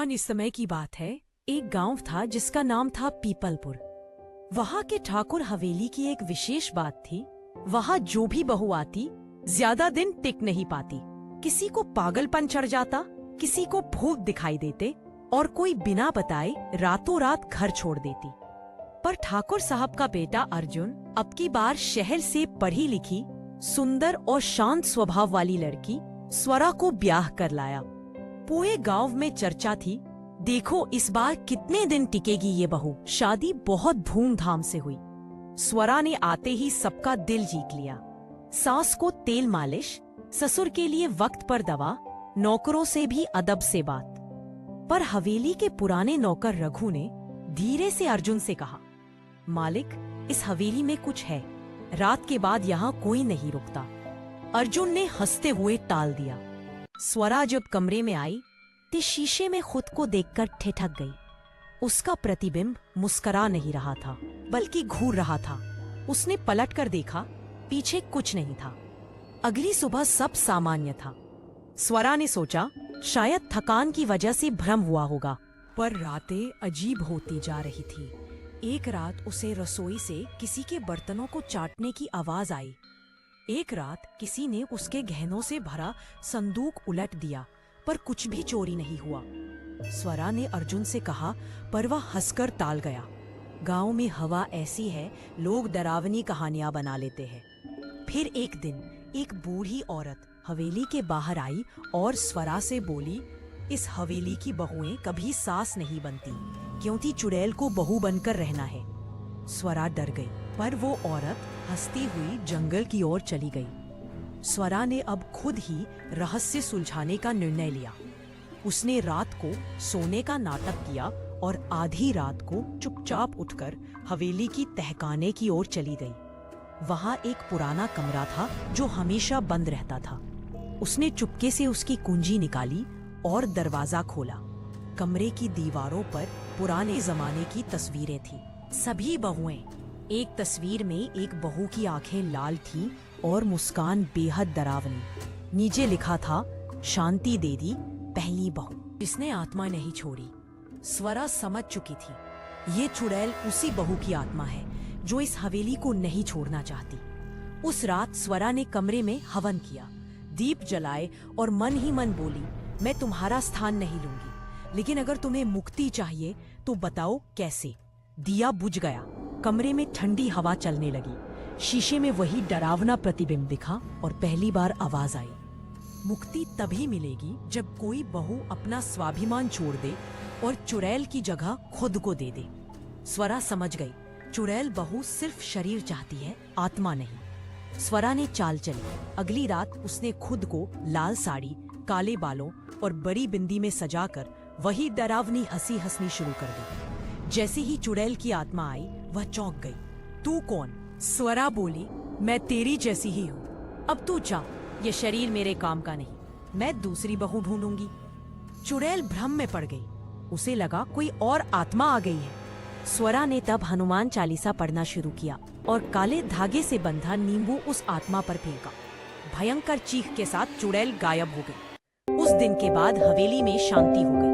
पुराने समय की बात है। एक गांव था जिसका नाम था पीपलपुर। वहां के ठाकुर हवेली की एक विशेष बात थी। वहां जो भी बहू आती ज्यादा दिन टिक नहीं पाती। किसी को पागलपन चढ़ जाता, किसी को भूत दिखाई देते और कोई बिना बताए रातों रात घर छोड़ देती। पर ठाकुर साहब का बेटा अर्जुन अब की बार शहर से पढ़ी लिखी, सुंदर और शांत स्वभाव वाली लड़की स्वरा को ब्याह कर लाया। पूरे गांव में चर्चा थी, देखो इस बार कितने दिन टिकेगी ये बहू। शादी बहुत धूमधाम से हुई। स्वरा ने आते ही सबका दिल जीत लिया। सास को तेल मालिश, ससुर के लिए वक्त पर दवा, नौकरों से भी अदब से बात। पर हवेली के पुराने नौकर रघु ने धीरे से अर्जुन से कहा, मालिक इस हवेली में कुछ है, रात के बाद यहाँ कोई नहीं रुकता। अर्जुन ने हंसते हुए टाल दिया। स्वरा जब कमरे में आई तो शीशे में खुद को देखकर ठिठक गई। उसका प्रतिबिंब मुस्कुरा नहीं रहा था, बल्कि घूर रहा था। उसने पलटकर देखा, पीछे कुछ नहीं था। अगली सुबह सब सामान्य था। स्वरा ने सोचा शायद थकान की वजह से भ्रम हुआ होगा, पर रातें अजीब होती जा रही थी। एक रात उसे रसोई से किसी के बर्तनों को चाटने की आवाज आई। एक रात किसी ने उसके गहनों से भरा संदूक उलट दिया, पर कुछ भी चोरी नहीं हुआ। स्वरा ने अर्जुन से कहा, पर वह हंसकर टाल गया। गांव में हवा ऐसी है, लोग डरावनी कहानियां बना लेते हैं। फिर एक दिन एक बूढ़ी औरत हवेली के बाहर आई और स्वरा से बोली, इस हवेली की बहुएं कभी सास नहीं बनती, क्योंकि चुड़ैल को बहू बनकर रहना है। स्वरा डर गई, पर वो औरत हंसती हुई जंगल की ओर चली गई। स्वरा ने अब खुद ही रहस्य सुलझाने का निर्णय लिया। उसने रात को सोने का नाटक किया और आधी रात को चुपचाप उठकर हवेली की तहखाने की ओर चली गई। वहां एक पुराना कमरा था जो हमेशा बंद रहता था। उसने चुपके से उसकी कुंजी निकाली और दरवाजा खोला। कमरे की दीवारों पर पुराने जमाने की तस्वीरें थीं। सभी बहुएं। एक तस्वीर में एक बहू की आंखें लाल थीं और मुस्कान बेहद डरावनी। नीचे लिखा था, शांति दे दी पहली बहू, जिसने आत्मा नहीं छोड़ी। स्वरा समझ चुकी थी, ये चुड़ैल उसी बहू की आत्मा है जो इस हवेली को नहीं छोड़ना चाहती। उस रात स्वरा ने कमरे में हवन किया, दीप जलाए और मन ही मन बोली, मैं तुम्हारा स्थान नहीं लूंगी, लेकिन अगर तुम्हें मुक्ति चाहिए तो बताओ कैसे। दिया बुझ गया। कमरे में ठंडी हवा चलने लगी। शीशे में वही डरावना प्रतिबिंब दिखा और पहली बार आवाज आई, मुक्ति तभी मिलेगी जब कोई बहू अपना स्वाभिमान छोड़ दे और चुड़ैल की जगह खुद को दे दे। स्वरा समझ गई, चुड़ैल बहू सिर्फ शरीर चाहती है, आत्मा नहीं। स्वरा ने चाल चली। अगली रात उसने खुद को लाल साड़ी, काले बालों और बड़ी बिंदी में सजाकर वही डरावनी हंसी हंसनी शुरू कर दी। जैसे ही चुड़ैल की आत्मा आई, वह चौंक गई। तू कौन? स्वरा बोली, मैं तेरी जैसी ही हूँ। अब तू जा, ये शरीर मेरे काम का नहीं, मैं दूसरी बहू ढूंढूंगी। चुड़ैल भ्रम में पड़ गई। उसे लगा कोई और आत्मा आ गई है। स्वरा ने तब हनुमान चालीसा पढ़ना शुरू किया और काले धागे से बंधा नींबू उस आत्मा पर फेंका। भयंकर चीख के साथ चुड़ैल गायब हो गई। उस दिन के बाद हवेली में शांति हो गई।